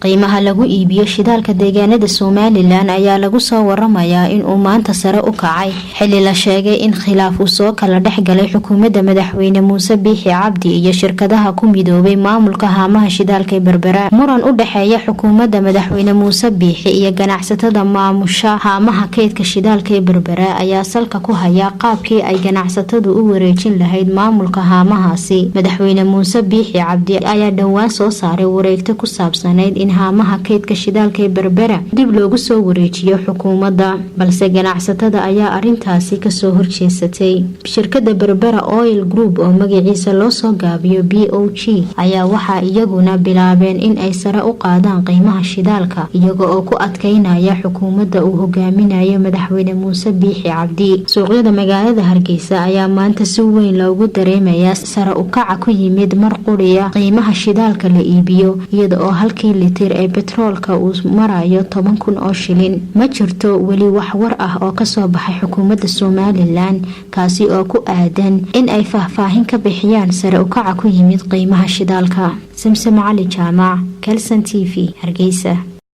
qiimaha lagu iibiyo shidaalka deegaanada Soomaaliland ayaa lagu soo waramayaa in uu maanta sare u kacay xilli la sheegay in khilaaf uu soo kala dhexgalay xukuumadda madaxweyne Muuse Biixi Cabdi iyo shirkadaha ku midoobay maamulka haamaha shidaalka Berbera. Muran u dhaxeeya xukuumadda madaxweyne Muuse Biixi iyo ganacsatada maamusha haamaha kaydka shidaalka Berbera ayaa salka ku haya qaabkii ay ganacsatadu u wareejin lahayd maamulka haamahaasi. Madaxweyne Muuse Biixi Cabdi ayaa dhawaan soo saaray wareegto ku saabsanayd in haamaha kaydka shidaalka Berbera dib loogu soo wareejiyo xukuumadda, balse ganacsatada ayaa arintaasi ka soo horjeesatay. Shirkadda Berbera Oil Group oo magaciisa loo soo gaabiyo BOG ayaa waxa iyaguna bilaabeen in ay sare u qaadaan qiimaha shidaalka iyaga oo ku adkeynaya xukuumadda uu hogaaminayo madaxweyne Muuse Biixi Cabdi. Suuqyada magaalada Hargeysa ayaa maanta si weyn loogu dareemayaa sare u kaca ku yimid mar quriya qiimaha shidaalka la iibiyo iyada oo halkii litir ee petroolka uu marayo 10,000 oo shilin. Ma jirto weli wax war ah oo ka soo baxay xukuumadda Soomaaliland kaasi oo ku aadan in ay faahfaahin ka bixiyaan sare u kaca ku yimid qiimaha shidaalka. Samsam Ali Jaamac, Kalsan TV, Hargeysa.